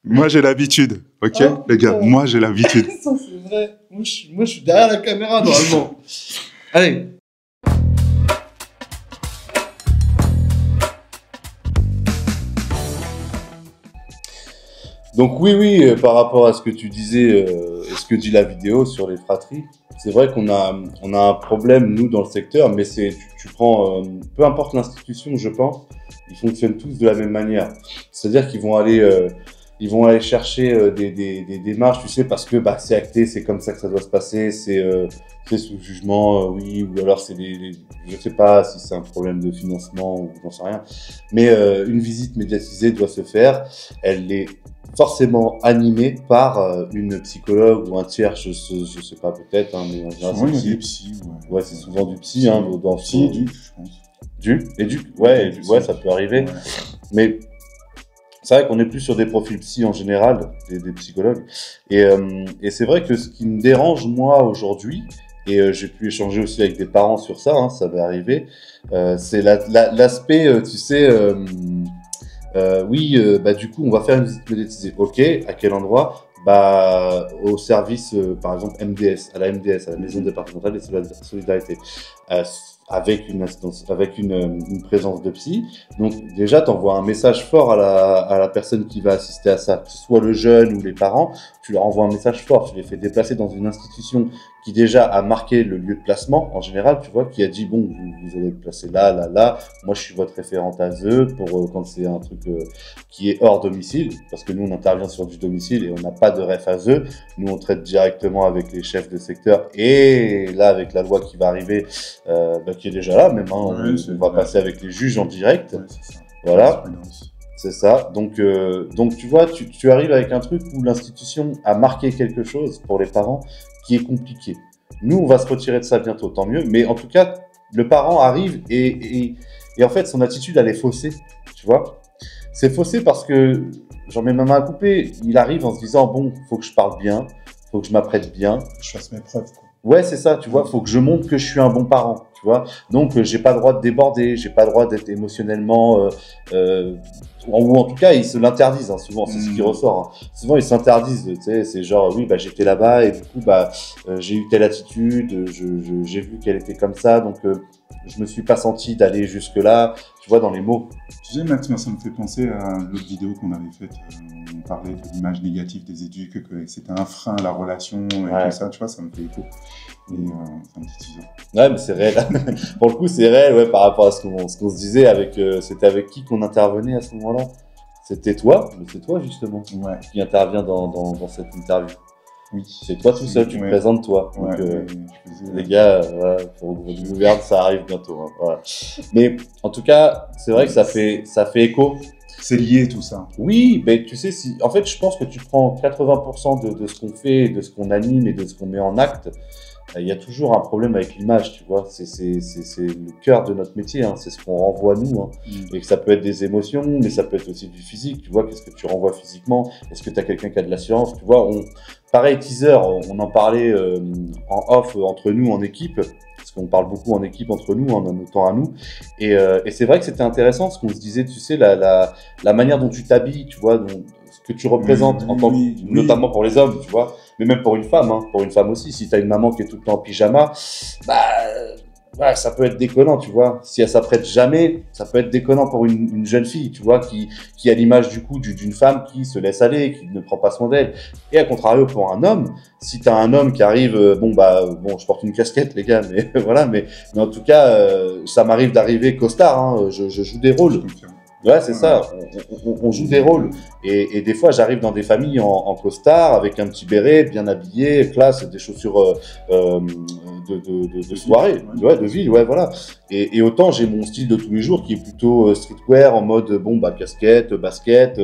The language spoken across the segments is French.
Moi, j'ai l'habitude, ok, Ah, les gars, moi, j'ai l'habitude. Ça, c'est vrai. Moi, je suis derrière la caméra, normalement. Allez. Donc oui, par rapport à ce que tu disais et ce que dit la vidéo sur les fratries, c'est vrai qu'on a un problème, nous, dans le secteur, mais tu prends, peu importe l'institution, je pense, ils fonctionnent tous de la même manière. C'est-à-dire qu'ils vont aller chercher des démarches, tu sais, parce que bah, c'est acté, c'est comme ça que ça doit se passer, c'est sous jugement, oui, ou alors je sais pas si c'est un problème de financement ou j'en sais rien, mais une visite médiatisée doit se faire, elle est forcément animée par une psychologue ou un tiers, je sais pas peut-être, hein, mais en général Souvent, il y a c'est des psy. psys, Ouais, c'est souvent du psy, hein, dans psy et duc, je pense. Ouais, ça peut arriver. Ouais. Mais c'est vrai qu'on est plus sur des profils psy en général, des psychologues. Et c'est vrai que ce qui me dérange, moi, aujourd'hui, et j'ai pu échanger aussi avec des parents sur ça, hein, ça va arriver, c'est l'aspect, tu sais, oui, bah, du coup, on va faire une visite médiatisée. Ok, à quel endroit? Bah, au service, par exemple, MDS, à la MDS, à la Maison départementale des solidarités, avec une instance, avec une présence de psy. Donc, déjà, tu envoies un message fort à la personne qui va assister à ça, que ce soit le jeune ou les parents, tu leur envoies un message fort, tu les fais déplacer dans une institution qui déjà a marqué le lieu de placement, en général, tu vois, qui a dit, bon, vous allez être placé là, là, là, moi je suis votre référente à eux pour quand c'est un truc qui est hors domicile, parce que nous on intervient sur du domicile et on n'a pas de ref à eux, nous on traite directement avec les chefs de secteur et là avec la loi qui va arriver, bah, qui est déjà là même, hein, on va passer avec les juges en direct, Ouais, c'est ça. voilà. C'est ça. Donc tu vois, tu arrives avec un truc où l'institution a marqué quelque chose pour les parents qui est compliqué. Nous, on va se retirer de ça bientôt, tant mieux. Mais en tout cas, le parent arrive et en fait, son attitude, elle est faussée. Tu vois, c'est faussé parce que, j'en mets ma main à couper, il arrive en se disant, bon, faut que je parle bien, faut que je m'apprête bien. Je fasse mes preuves, quoi. Ouais, c'est ça, tu vois, faut que je montre que je suis un bon parent, tu vois. Donc, j'ai pas le droit de déborder, j'ai pas le droit d'être émotionnellement, ou en tout cas, ils se l'interdisent, hein, souvent, c'est ce qui ressort. Hein. Souvent, ils s'interdisent, tu sais, c'est genre, oui, bah, j'étais là-bas et du coup, bah, j'ai eu telle attitude, j'ai vu qu'elle était comme ça, donc, je me suis pas senti d'aller jusque-là, tu vois, dans les mots. Tu sais, Max, moi, ça me fait penser à l'autre vidéo qu'on avait faite. On parlait de l'image négative des éduques, que c'était un frein à la relation et tout ça, tu vois, ça me fait écho. Et c'est un petit teaser. Ouais, mais c'est réel. Pour le coup, c'est réel, ouais, par rapport à ce qu'on se disait avec, c'était avec qui qu'on intervenait à ce moment-là? C'était toi, mais c'est toi, justement, qui intervient dans cette interview. Oui. C'est toi tout seul, tu te présentes toi. Donc, les gars, voilà, pour votre gouverne, ça arrive bientôt. Hein, voilà. Mais en tout cas, c'est vrai que ça fait écho. C'est lié tout ça. Oui, mais tu sais, en fait, je pense que tu prends 80% de ce qu'on fait, de ce qu'on anime et de ce qu'on met en acte. Il y a toujours un problème avec l'image, tu vois. C'est le cœur de notre métier, hein. C'est ce qu'on renvoie nous. Hein. Et que ça peut être des émotions, mais ça peut être aussi du physique. Tu vois, qu'est-ce que tu renvoies physiquement? Est-ce que tu as quelqu'un qui a de l'assurance? Tu vois, pareil, teaser, on en parlait en off entre nous, en équipe. Parce qu'on parle beaucoup en équipe entre nous, en notre temps à nous. Et c'est vrai que c'était intéressant, ce qu'on se disait, tu sais, la manière dont tu t'habilles, tu vois, ce que tu représentes, notamment pour les hommes, tu vois, mais même pour une femme, hein, pour une femme aussi. Si tu as une maman qui est tout le temps en pyjama, bah, ouais, ça peut être déconnant, tu vois. Si elle s'apprête jamais, ça peut être déconnant pour une jeune fille, tu vois, qui a l'image du coup d'une femme qui se laisse aller, qui ne prend pas soin d'elle. Et à contrario, pour un homme, si t'as un homme qui arrive, bon, je porte une casquette, les gars, mais voilà, mais en tout cas, ça m'arrive d'arriver costard, hein, je joue des rôles. Ouais, c'est ça, on joue des rôles. Et des fois, j'arrive dans des familles en costard, avec un petit béret, bien habillé, classe, des chaussures de soirée, ouais, de ville, ouais, voilà. Et autant, j'ai mon style de tous les jours qui est plutôt streetwear, en mode, casquette, basket.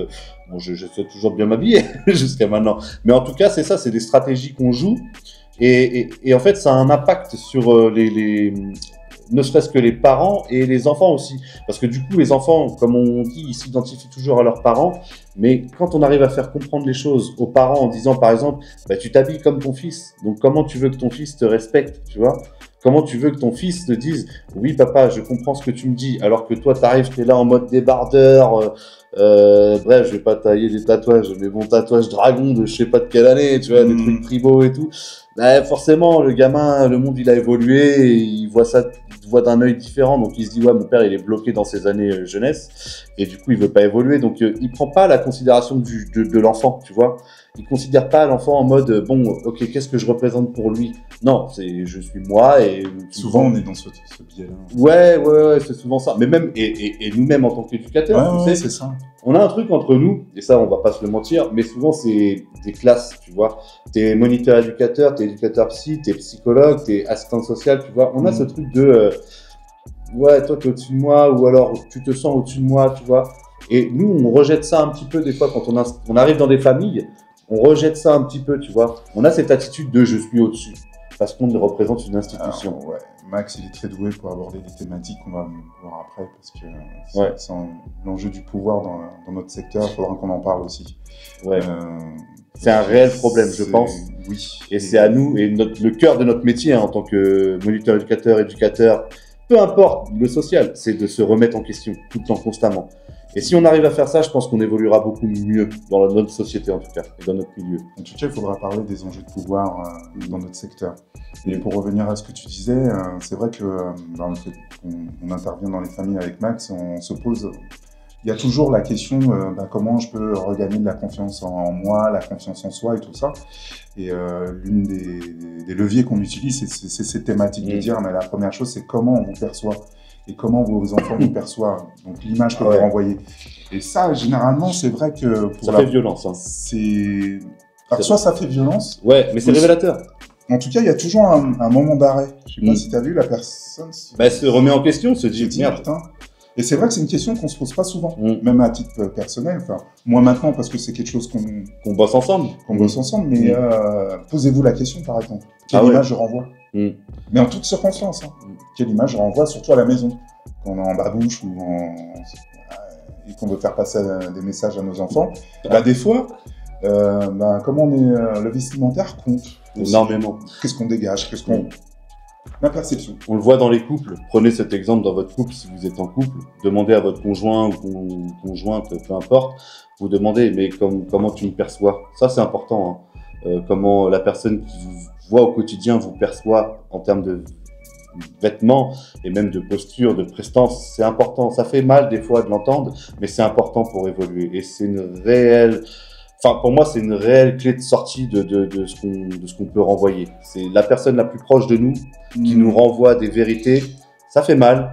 Bon, je sais toujours bien m'habiller jusqu'à maintenant. Mais en tout cas, c'est ça, c'est des stratégies qu'on joue. Et en fait, ça a un impact sur ne serait-ce que les parents et les enfants aussi. Parce que du coup, les enfants, comme on dit, ils s'identifient toujours à leurs parents. Mais quand on arrive à faire comprendre les choses aux parents en disant, par exemple, bah, tu t'habilles comme ton fils, donc comment tu veux que ton fils te respecte, tu vois? Comment tu veux que ton fils te dise « Oui, papa, je comprends ce que tu me dis », alors que toi, t'arrives, t'es là en mode débardeur, bref, je vais pas tailler des tatouages, mais bon, tatouage dragon de je sais pas de quelle année, tu vois, des trucs tribaux et tout. Bah, forcément, le gamin, le monde, il a évolué, et il voit ça, il voit d'un œil différent, donc il se dit « Ouais, mon père, il est bloqué dans ses années jeunesse, et du coup, il veut pas évoluer », donc il prend pas la considération de l'enfant, tu vois. Il considère pas l'enfant en mode bon, ok, qu'est-ce que je représente pour lui? Non, c'est je suis moi et souvent on est dans ce biais-là. Ouais, c'est souvent ça. Mais même et nous-mêmes en tant qu'éducateurs, tu sais, c'est ça. On a un truc entre nous et ça, on va pas se le mentir, mais souvent c'est des classes, tu vois. T'es moniteur éducateur, t'es éducateur psy, t'es psychologue, t'es assistante sociale, tu vois. On a ce truc de ouais, toi t'es au-dessus de moi ou alors tu te sens au-dessus de moi, tu vois. Et nous, on rejette ça un petit peu des fois quand on arrive dans des familles. On rejette ça un petit peu, tu vois. On a cette attitude de je suis au-dessus, parce qu'on représente une institution. Ouais. Max, il est très doué pour aborder des thématiques qu'on va voir après, parce que c'est l'enjeu du pouvoir dans notre secteur, il faudra qu'on en parle aussi. Ouais. C'est un réel problème, je pense. Oui. Et c'est à nous, et le cœur de notre métier en tant que moniteur éducateur, peu importe le social, c'est de se remettre en question tout le temps, constamment. Et si on arrive à faire ça, je pense qu'on évoluera beaucoup mieux dans notre société, en tout cas, et dans notre milieu. En tout cas, il faudra parler des enjeux de pouvoir dans notre secteur. Et pour revenir à ce que tu disais, c'est vrai que dans le fait qu'on intervient dans les familles avec Max, on se pose... Il y a toujours la question comment je peux regagner de la confiance en moi, la confiance en soi et tout ça. Et l'une des leviers qu'on utilise, c'est ces thématiques de dire, mais la première chose, c'est comment on vous perçoit et comment vos enfants vous perçoivent, donc l'image que vous renvoyez. Et ça, généralement, c'est vrai que... Ça fait violence. Hein. Alors, soit ça fait violence... Ouais, mais c'est révélateur. En tout cas, il y a toujours un moment d'arrêt. Je sais pas si tu as vu, la personne... se remet en question, se dit « Merde ». Et c'est vrai que c'est une question qu'on se pose pas souvent, même à titre personnel. Enfin, moi maintenant, parce que c'est quelque chose qu'on bosse ensemble. Mais posez-vous la question, par exemple. Quelle image je renvoie Mais en toutes circonstances. Hein. Quelle image je renvoie, surtout à la maison. Quand on est en babouche ou et qu'on veut faire passer des messages à nos enfants. Des fois, comment on est... le vestimentaire compte. Aussi. Énormément. Qu'est-ce qu'on dégage? Qu'est-ce qu'on... La perception. On le voit dans les couples. Prenez cet exemple dans votre couple, si vous êtes en couple. Demandez à votre conjoint ou conjointe, peu importe. Vous demandez, mais comment tu me perçois? Ça, c'est important. Hein. Comment la personne qui vous voit au quotidien vous perçoit en termes de vêtements et même de posture, de prestance. C'est important. Ça fait mal des fois de l'entendre, mais c'est important pour évoluer. Et c'est une réelle... Enfin, pour moi, c'est une réelle clé de sortie de ce qu'on peut renvoyer. C'est la personne la plus proche de nous qui nous renvoie des vérités. Ça fait mal,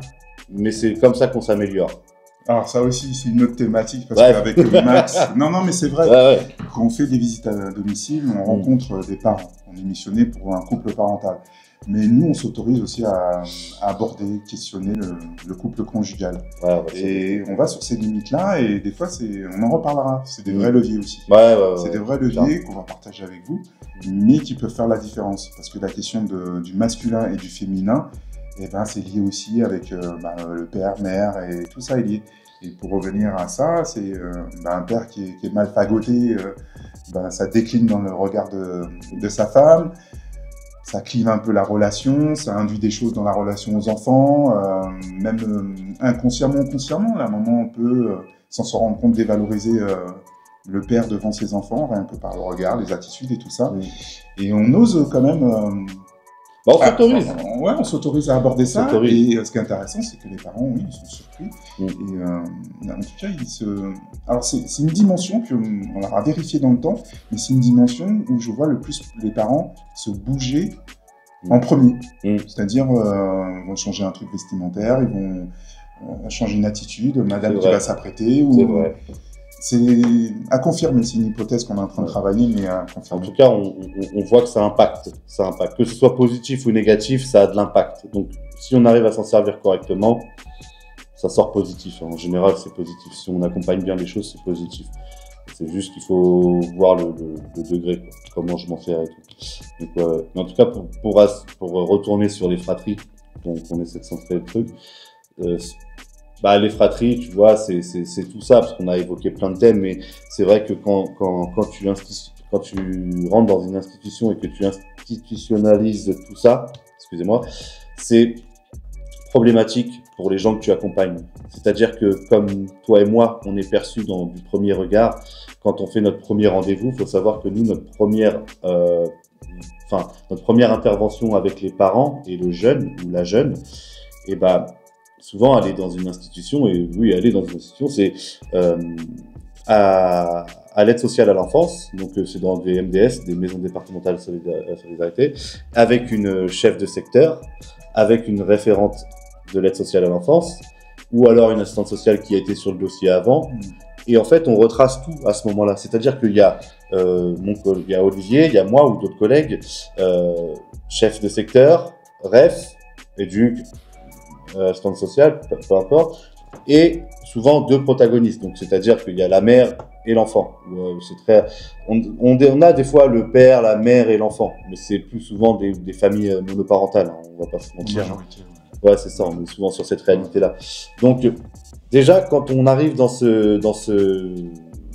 mais c'est comme ça qu'on s'améliore. Alors ça aussi, c'est une autre thématique, parce qu'avec Max... Non, mais c'est vrai. Quand on fait des visites à domicile, on rencontre des parents. On est missionné pour un couple parental. Mais nous, on s'autorise aussi à aborder, questionner le couple conjugal. Et on va sur ces limites-là, et des fois, on en reparlera. C'est des vrais leviers aussi. C'est des vrais leviers qu'on va partager avec vous, mais qui peuvent faire la différence. Parce que la question du masculin et du féminin, c'est lié aussi avec le père, mère, et tout ça est lié. Et pour revenir à ça, c'est un père qui est mal fagoté, ça décline dans le regard de sa femme. Ça clive un peu la relation, ça induit des choses dans la relation aux enfants, même inconsciemment ou consciemment. La maman peut, sans se rendre compte, dévaloriser le père devant ses enfants, rien que par le regard, les attitudes et tout ça. Et on ose quand même... on s'autorise. On s'autorise à aborder ça. Et ce qui est intéressant, c'est que les parents, ils sont surpris. Et en tout cas, alors c'est une dimension qu'on leur a vérifiée dans le temps, mais c'est une dimension où je vois le plus les parents se bouger en premier. C'est-à-dire, ils vont changer un truc vestimentaire, ils vont changer une attitude, madame qui va s'apprêter. C'est vrai. C'est à confirmer, c'est une hypothèse qu'on est en train de travailler, mais à confirmer. En tout cas, on voit que ça impacte. Que ce soit positif ou négatif, ça a de l'impact. Donc, si on arrive à s'en servir correctement, ça sort positif. En général, c'est positif. Si on accompagne bien les choses, c'est positif. C'est juste qu'il faut voir le degré, quoi. Comment je m'en sers et tout. Donc, mais en tout cas, pour retourner sur les fratries, donc on essaie de centrer le truc. Les fratries, tu vois, c'est tout ça, parce qu'on a évoqué plein de thèmes, mais c'est vrai que quand tu rentres dans une institution et que tu institutionnalises tout ça, excusez-moi, c'est problématique pour les gens que tu accompagnes. C'est-à-dire que comme toi et moi, on est perçus du premier regard, quand on fait notre premier rendez-vous, il faut savoir que nous, notre première intervention avec les parents et le jeune ou la jeune, et ben souvent aller dans une institution, et oui, aller dans une institution, c'est à l'aide sociale à l'enfance, donc c'est dans des MDS, des maisons départementales de solidarité, avec une chef de secteur, avec une référente de l'aide sociale à l'enfance, ou alors une assistante sociale qui a été sur le dossier avant. Et en fait, on retrace tout à ce moment-là. C'est-à-dire qu'il y a il y a Olivier, il y a moi ou d'autres collègues, chef de secteur, REF, éduc, assistante sociale, peu importe, et souvent deux protagonistes. Donc, c'est-à-dire qu'il y a la mère et l'enfant. On a des fois le père, la mère et l'enfant, mais c'est plus souvent des familles monoparentales. Hein, on va pas se mentir. Ouais, c'est ça, on est souvent sur cette réalité-là. Donc, déjà, quand on arrive dans ce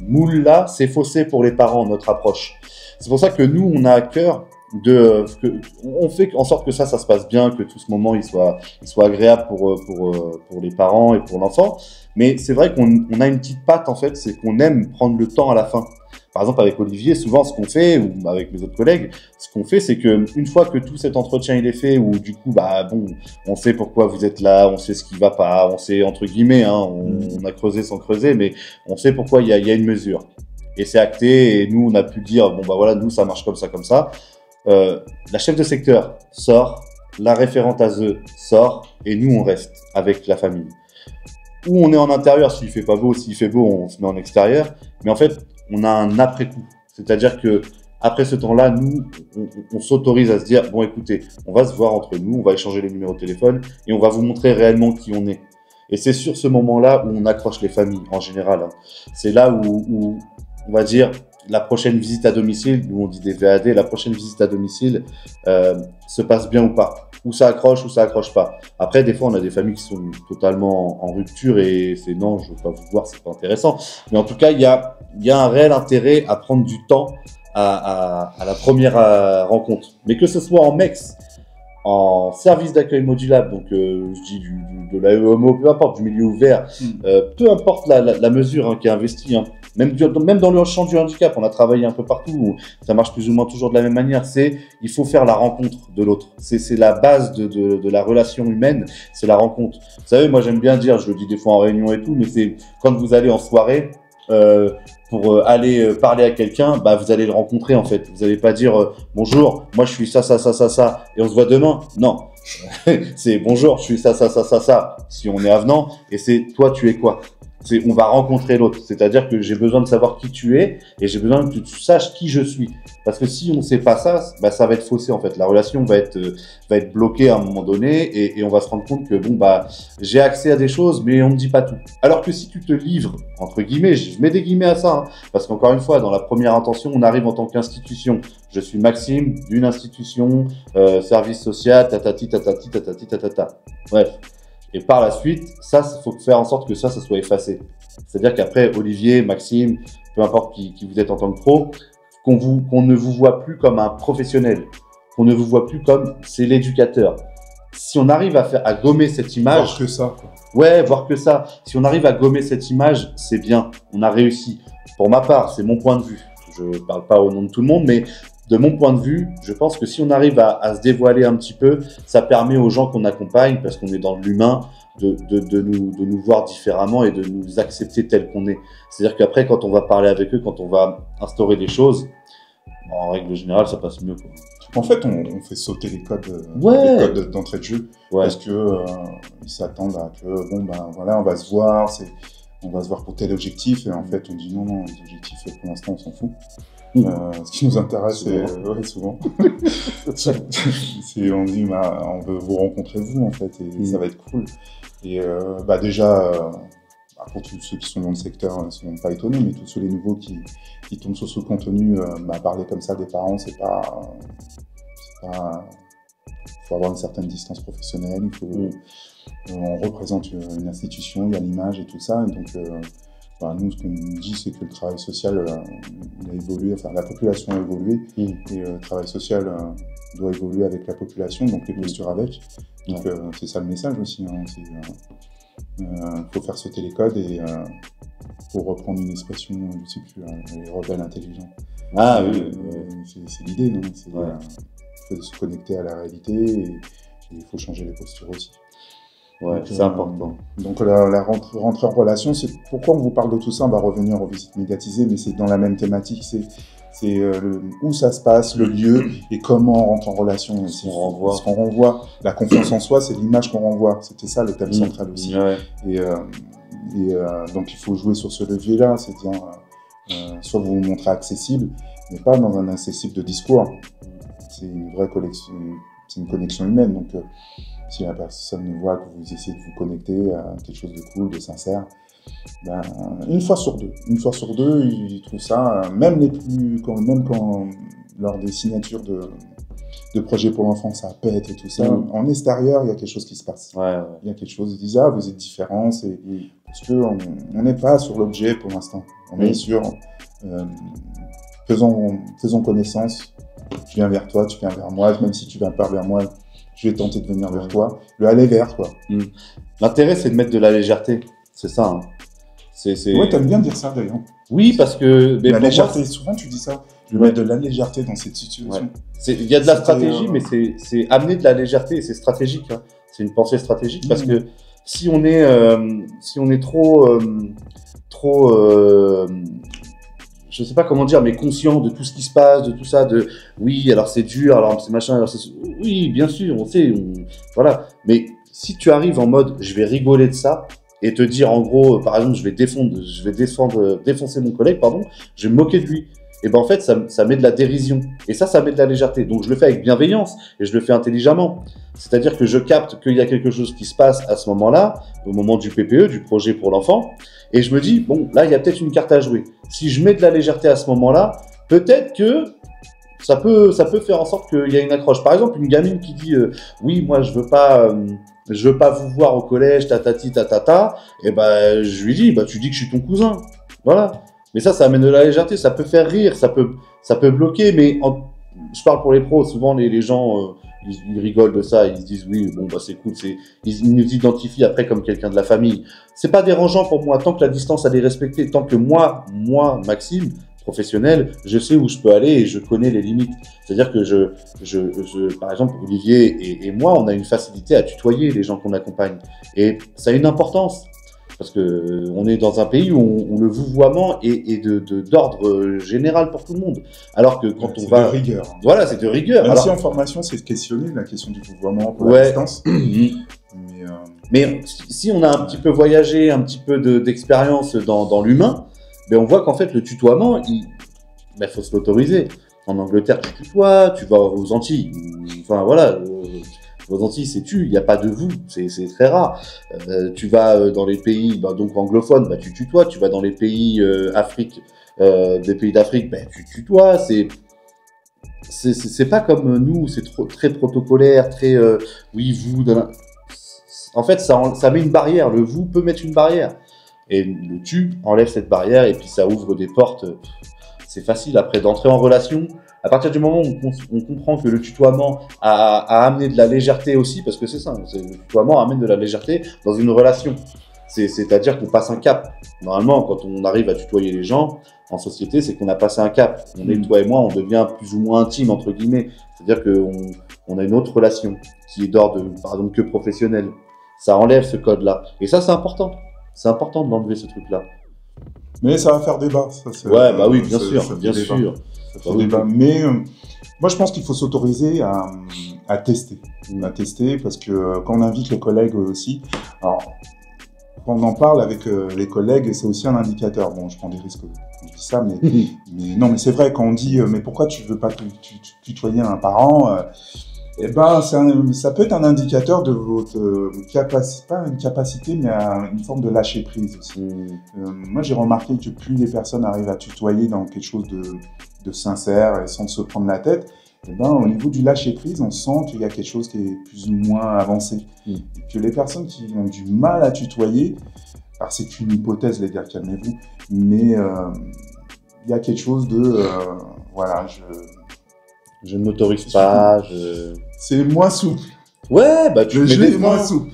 moule-là, c'est faussé pour les parents, notre approche. C'est pour ça que nous, on a à cœur on fait en sorte que ça se passe bien, que tout ce moment, il soit agréable pour les parents et pour l'enfant. Mais c'est vrai qu'on a une petite patte, en fait, c'est qu'on aime prendre le temps à la fin. Par exemple, avec Olivier, souvent, ce qu'on fait, ou avec mes autres collègues, ce qu'on fait, c'est que une fois que tout cet entretien il est fait, ou du coup, on sait pourquoi vous êtes là, on sait ce qui va pas, on sait entre guillemets, hein, on a creusé sans creuser, mais on sait pourquoi il y a une mesure. Et c'est acté, et nous, on a pu dire, nous, ça marche comme ça, comme ça. La chef de secteur sort, la référente ASE sort, et nous, on reste avec la famille. Ou on est en intérieur, s'il fait pas beau, s'il fait beau, on se met en extérieur. Mais en fait, on a un après-coup. C'est-à-dire que après ce temps-là, nous, on s'autorise à se dire, bon, écoutez, on va se voir entre nous, on va échanger les numéros de téléphone et on va vous montrer réellement qui on est. Et c'est sur ce moment-là où on accroche les familles, en général. Hein. C'est là où, on va dire, la prochaine visite à domicile, nous on dit des VAD, la prochaine visite à domicile se passe bien ou pas. Ou ça accroche pas. Après, des fois, on a des familles qui sont totalement en rupture et c'est non, je veux pas vous voir, c'est pas intéressant. Mais en tout cas, il y a un réel intérêt à prendre du temps à la première rencontre. Mais que ce soit en MEX, en service d'accueil modulable, donc je dis de l'AEMO, peu importe, du milieu ouvert, peu importe la mesure qui est investie, hein. Même dans le champ du handicap, on a travaillé un peu partout, ça marche plus ou moins toujours de la même manière, il faut faire la rencontre de l'autre. C'est la base de la relation humaine, c'est la rencontre. Vous savez, moi j'aime bien dire, je le dis des fois en réunion et tout, mais c'est quand vous allez en soirée, pour aller parler à quelqu'un, vous allez le rencontrer en fait. Vous n'allez pas dire bonjour, moi je suis ça, et on se voit demain. Non, c'est bonjour, je suis ça, si on est avenant, et c'est toi tu es quoi. On va rencontrer l'autre, c'est-à-dire que j'ai besoin de savoir qui tu es et j'ai besoin que tu saches qui je suis. Parce que si on ne sait pas ça, ça va être faussé en fait. La relation va être bloquée à un moment donné et on va se rendre compte que j'ai accès à des choses mais on ne dit pas tout. Alors que si tu te livres, entre guillemets, je mets des guillemets à ça, hein, parce qu'encore une fois, dans la première intention, on arrive en tant qu'institution. Je suis Maxime d'une institution, service social, tatati. Bref. Et par la suite, ça, il faut faire en sorte que ça soit effacé. C'est-à-dire qu'après, Olivier, Maxime, peu importe qui vous êtes en tant que pro, qu'on ne vous voit plus comme un professionnel, qu'on ne vous voit plus comme c'est l'éducateur. Si on arrive à gommer cette image... Voir que ça, quoi. Ouais, voir que ça. Si on arrive à gommer cette image, c'est bien. On a réussi. Pour ma part, c'est mon point de vue. Je ne parle pas au nom de tout le monde, mais... De mon point de vue, je pense que si on arrive à se dévoiler un petit peu, ça permet aux gens qu'on accompagne, parce qu'on est dans l'humain, de nous voir différemment et de nous accepter tels qu'on est. C'est-à-dire qu'après, quand on va parler avec eux, quand on va instaurer des choses, en règle générale, ça passe mieux, quoi. En fait, on fait sauter les codes d'entrée de jeu, parce que ils s'attendent à que on va se voir, on va se voir pour tel objectif, et en fait, on dit non, les objectifs, pour l'instant, on s'en fout. Ce qui nous intéresse, c'est souvent. On dit, on veut vous rencontrer vous en fait, et ça va être cool. Et déjà, pour tous ceux qui sont dans le secteur, ne sont pas étonnés, mais tous ceux les nouveaux qui tombent sur ce contenu, parler comme ça des parents, c'est pas. Il faut avoir une certaine distance professionnelle. On représente une institution, il y a l'image et tout ça, et donc. Enfin, nous, ce qu'on dit, c'est que le travail social il a évolué, enfin la population a évolué, et le travail social doit évoluer avec la population, donc les postures avec. Donc c'est ça le message aussi. Faut faire sauter les codes et pour reprendre une expression, je sais plus, les rebelles intelligents. Ah oui. C'est l'idée, non? Il faut se connecter à la réalité et il faut changer les postures aussi. Ouais, c'est important. Donc la rentrée en relation, c'est pourquoi on vous parle de tout ça. On va revenir aux visites médiatisées, mais c'est dans la même thématique. C'est où ça se passe, le lieu et comment on rentre en relation. Ce qu'on renvoie. La confiance en soi, c'est l'image qu'on renvoie. C'était ça le thème central aussi. Ouais. Et donc il faut jouer sur ce levier-là, c'est-à-dire soit vous vous montrez accessible, mais pas dans un accessible de discours. C'est une vraie connexion, c'est une connexion humaine. Donc si la personne voit que vous essayez de vous connecter à quelque chose de cool, de sincère, ben, une fois sur deux, ils trouvent ça, même quand lors des signatures de projets pour l'enfant, ça pète et tout ça. En extérieur, il y a quelque chose qui se passe. Il y a quelque chose, ils disent, ah, vous êtes différents, parce qu'on n'est pas sur l'objet pour l'instant. On est sur faisons connaissance, je viens vers toi, tu viens vers moi, même si tu viens pas vers moi, je vais tenter de venir vers toi, le aller vers toi. L'intérêt, c'est de mettre de la légèreté, c'est ça. Hein. Ouais, t'aimes bien dire ça d'ailleurs. Oui, parce que... La légèreté, souvent tu dis ça, je vais mettre de la légèreté dans cette situation. Il y a de la stratégie, mais c'est amener de la légèreté et c'est stratégique. Hein. C'est une pensée stratégique parce que si on est trop je sais pas comment dire, mais conscient de tout ce qui se passe, de tout ça, oui, alors c'est dur, alors c'est machin, alors oui, bien sûr, on sait, voilà. Mais si tu arrives en mode, je vais rigoler de ça et te dire, en gros, par exemple, je vais défoncer mon collègue, pardon, je vais me moquer de lui. Et ben en fait, ça met de la dérision. Et ça met de la légèreté. Donc je le fais avec bienveillance et je le fais intelligemment. C'est-à-dire que je capte qu'il y a quelque chose qui se passe à ce moment-là, au moment du PPE, du projet pour l'enfant, et je me dis, bon, là, il y a peut-être une carte à jouer. Si je mets de la légèreté à ce moment-là, peut-être que ça peut faire en sorte qu'il y a une accroche. Par exemple, une gamine qui dit, oui, moi, je veux pas vous voir au collège, tatati, tatata, et ben, je lui dis, bah, tu dis que je suis ton cousin. Voilà. Mais ça amène de la légèreté, ça peut faire rire, ça peut bloquer, mais je parle pour les pros, souvent les gens, ils rigolent de ça, ils se disent oui, bon bah c'est cool, ils nous identifient après comme quelqu'un de la famille. C'est pas dérangeant pour moi, tant que la distance elle est respectée, tant que moi, Maxime, professionnel, je sais où je peux aller et je connais les limites. C'est-à-dire que par exemple, Olivier et moi, on a une facilité à tutoyer les gens qu'on accompagne. Et ça a une importance. Parce que on est dans un pays où le vouvoiement est d'ordre général pour tout le monde. Alors que quand on va... C'est de rigueur. Voilà, c'est de rigueur. Même si en formation, c'est questionné, la question du vouvoiement pour la distance. Mais si on a un petit peu voyagé, un petit peu d'expérience dans l'humain, ben on voit qu'en fait, le tutoiement, faut se l'autoriser. En Angleterre, tu tutoies, tu vas aux Antilles. Enfin, voilà... Aux Antilles, c'est tu, il n'y a pas de vous, c'est très rare. Tu vas dans les pays donc anglophones, tu tutoies. Tu vas dans les pays des pays d'Afrique, tu tutoies. C'est pas comme nous, c'est très protocolaire, très oui, vous. En fait, ça met une barrière. Le vous peut mettre une barrière. Et le tu enlève cette barrière et puis ça ouvre des portes. C'est facile après d'entrer en relation. À partir du moment où on comprend que le tutoiement a amené de la légèreté aussi, parce que c'est ça, le tutoiement amène de la légèreté dans une relation. C'est-à-dire qu'on passe un cap. Normalement, quand on arrive à tutoyer les gens en société, c'est qu'on a passé un cap. On est, toi et moi, on devient plus ou moins intime, entre guillemets. C'est-à-dire qu'on a une autre relation qui est d'ordre, par exemple, que professionnelle. Ça enlève ce code-là. Et ça, c'est important. C'est important de l'enlever, ce truc-là. Mais ça va faire débat. Ça, oui, bien sûr, bien sûr. Ça fait débat. Mais moi, je pense qu'il faut s'autoriser à tester. À tester, parce que quand on invite les collègues aussi, alors, quand on en parle avec les collègues, c'est aussi un indicateur. Bon, je prends des risques quand je dis ça, mais non, mais c'est vrai, quand on dit mais pourquoi tu veux pas tutoyer un parent ça peut être un indicateur de votre capacité, pas une capacité, mais une forme de lâcher prise aussi. Moi, j'ai remarqué que plus les personnes arrivent à tutoyer dans quelque chose de sincère et sans se prendre la tête, au niveau du lâcher prise, on sent qu'il y a quelque chose qui est plus ou moins avancé. Et que les personnes qui ont du mal à tutoyer, alors c'est qu'une hypothèse, les gars, calmez-vous, mais il y a quelque chose de, voilà, je ne m'autorise pas, c'est moins souple. Ouais, bah tu mets moins souple.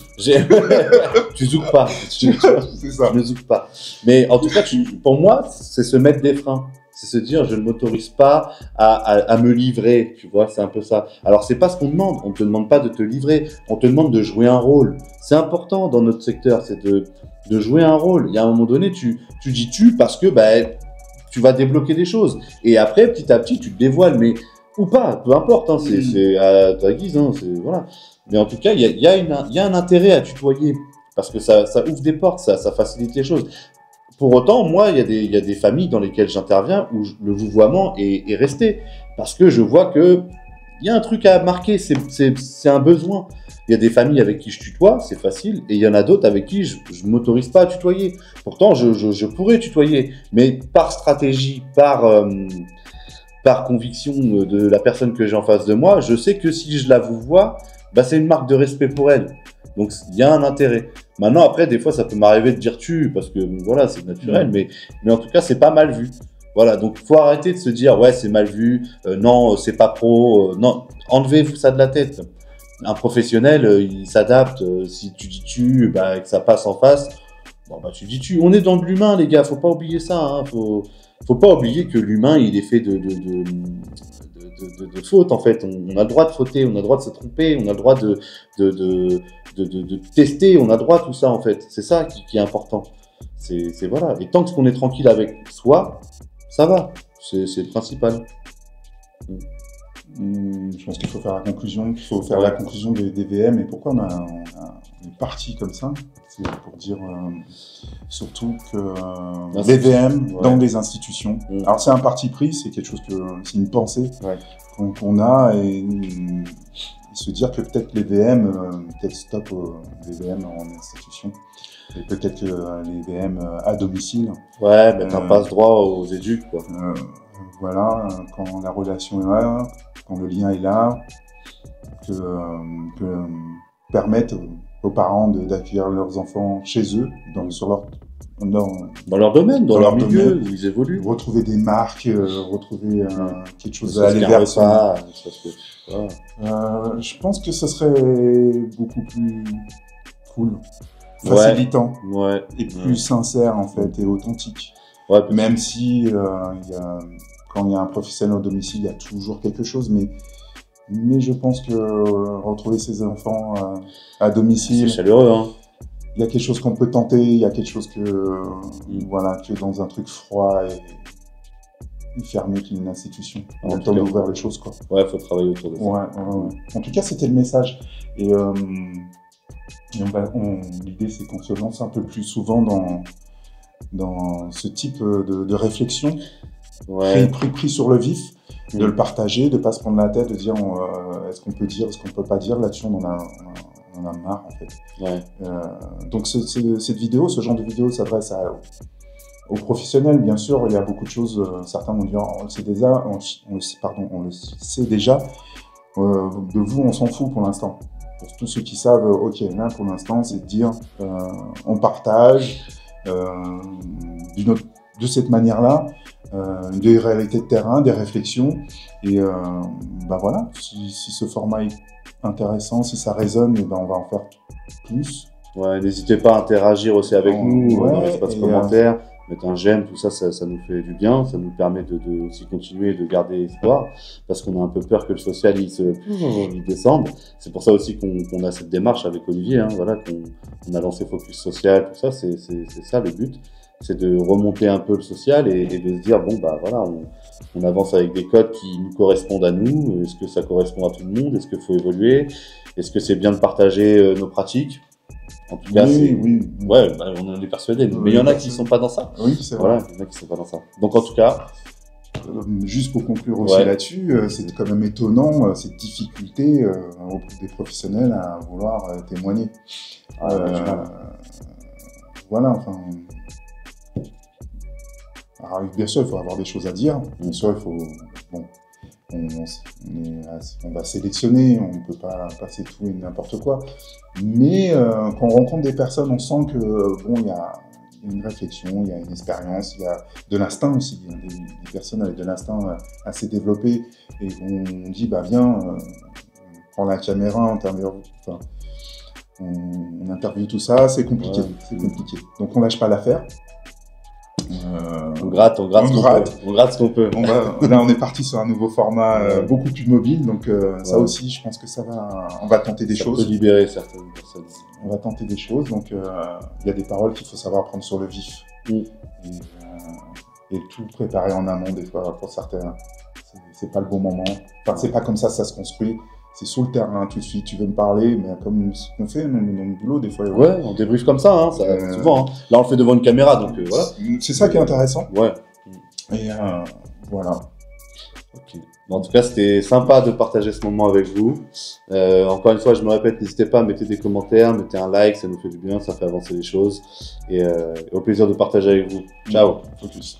Tu zoukes pas. C'est ça. Je ne zouk pas. Mais en tout cas, pour moi, c'est se mettre des freins. C'est se dire, je ne m'autorise pas à me livrer, tu vois, c'est un peu ça. Alors, c'est pas ce qu'on demande. On te demande pas de te livrer. On te demande de jouer un rôle. C'est important dans notre secteur, c'est de jouer un rôle. Il y a un moment donné, tu dis parce que, tu vas débloquer des choses. Et après, petit à petit, tu te dévoiles, mais, ou pas, peu importe, hein, c'est à ta guise, hein, voilà. Mais en tout cas, il y a un intérêt à tutoyer parce que ça ouvre des portes, ça facilite les choses. Pour autant, moi, il y a des familles dans lesquelles j'interviens où le vouvoiement est resté parce que je vois que il y a un truc à marquer, c'est un besoin. Il y a des familles avec qui je tutoie, c'est facile, et il y en a d'autres avec qui je m'autorise pas à tutoyer. Pourtant, je pourrais tutoyer, mais par stratégie, par conviction de la personne que j'ai en face de moi, je sais que si je la vouvoie, c'est une marque de respect pour elle. Donc, il y a un intérêt. Maintenant, après, des fois, ça peut m'arriver de dire tu, parce que, voilà, c'est naturel, mais en tout cas, c'est pas mal vu. Voilà, donc, faut arrêter de se dire, ouais, c'est mal vu, non, c'est pas pro, non, enlevez-vous ça de la tête. Un professionnel, il s'adapte, si tu dis tu, et que ça passe en face, tu dis tu. On est dans de l'humain, les gars, faut pas oublier ça, hein, faut pas oublier que l'humain, il est fait de fautes, en fait. On a le droit de fauter, on a le droit de se tromper, on a le droit de tester, on a le droit à tout ça, en fait. C'est ça qui est important. C'est voilà. Et tant qu'on est tranquille avec soi, ça va. C'est le principal. Je pense qu'il faut faire la conclusion. Il faut faire la conclusion des VM. Et pourquoi on est parti comme ça? C'est pour dire surtout que les VM dans les institutions. Alors c'est un parti pris, c'est quelque chose c'est une pensée qu'on a et se dire que peut-être les VM, peut-être stop les VM en institution. Et peut-être les VM à domicile. Ouais, mais t'as pas ce droit aux éduques, quoi. Voilà, quand la relation est là, quand le lien est là, que permettre aux parents d'accueillir leurs enfants chez eux, dans leur domaine, dans leur milieu où ils évoluent. Retrouver des marques, retrouver quelque chose à aller vers ça. Je pense que ce serait beaucoup plus cool, facilitant et plus sincère en fait et authentique. Ouais, même si quand il y a un professionnel au domicile, il y a toujours quelque chose, mais je pense que retrouver ses enfants à domicile, c'est chaleureux, hein. Il y a quelque chose qu'on peut tenter, il y a quelque chose que dans un truc froid et fermé qu'une institution. On a le temps d'ouvrir les choses, quoi. Ouais, faut travailler autour de ça. Ouais. En tout cas, c'était le message. Et l'idée, c'est qu'on se lance un peu plus souvent dans ce type de réflexion, pris sur le vif, de le partager, de ne pas se prendre la tête, de dire est-ce qu'on peut dire, est-ce qu'on ne peut pas dire. Là-dessus, on en a marre, en fait. Donc, cette vidéo, ce genre de vidéo s'adresse aux professionnels, bien sûr. Il y a beaucoup de choses, certains vont dire on le sait déjà, on le sait déjà. De vous, on s'en fout pour l'instant. Pour tous ceux qui savent, ok, là, pour l'instant, c'est de dire on partage de cette manière-là, des réalités de terrain, des réflexions, et voilà, si ce format est intéressant, si ça résonne, on va en faire plus. Ouais, n'hésitez pas à interagir aussi avec nous dans l'espace commentaire, mettre un j'aime, tout ça, ça nous fait du bien, ça nous permet de aussi continuer de garder espoir, parce qu'on a un peu peur que le social il descende. C'est pour ça aussi qu'on a cette démarche avec Olivier, hein, voilà, qu'on a lancé Focus Social, tout ça, c'est ça le but. C'est de remonter un peu le social et de se dire, voilà, on avance avec des codes qui nous correspondent à nous. Est-ce que ça correspond à tout le monde? Est-ce qu'il faut évoluer? Est-ce que c'est bien de partager nos pratiques? En tout cas, oui. Ouais, on en est persuadé. Mais il y en a qui ne sont pas dans ça. Oui, c'est vrai. Voilà, il y en a qui ne sont pas dans ça. Donc, en tout cas... juste pour conclure aussi là-dessus, c'est quand même étonnant, cette difficulté des professionnels à vouloir témoigner. Voilà, enfin... Alors, bien sûr, il faut avoir des choses à dire. Bien sûr, il faut... on va sélectionner, on ne peut pas passer tout et n'importe quoi. Mais quand on rencontre des personnes, on sent que il y a Il y a une réflexion, il y a une expérience, il y a de l'instinct aussi. Il y a des personnes avec de l'instinct assez développé et on dit, bah viens, on prend la caméra, on interviewe tout ça, c'est compliqué, c'est compliqué. Donc on lâche pas l'affaire. On gratte ce qu'on peut. Là, on est parti sur un nouveau format beaucoup plus mobile, donc ça aussi, je pense que on va tenter des choses. Ça peut libérer certaines personnes. On va tenter des choses, donc il y a des paroles qu'il faut savoir prendre sur le vif. Et tout préparer en amont, des fois, pour certains, c'est pas le bon moment. Enfin, c'est pas comme ça se construit. C'est sur le terrain, tout de suite, tu veux me parler, mais comme ce qu'on fait dans le boulot, des fois. Ouais, on débriefe comme ça, souvent. Hein. Là, on le fait devant une caméra, donc voilà. C'est ça qui est intéressant. Ouais. Et voilà. Ok. Bon, en tout cas, c'était sympa de partager ce moment avec vous. Encore une fois, je me répète, n'hésitez pas à mettre des commentaires, mettez un like, ça nous fait du bien, ça fait avancer les choses. Et au plaisir de partager avec vous. Ciao. Focus.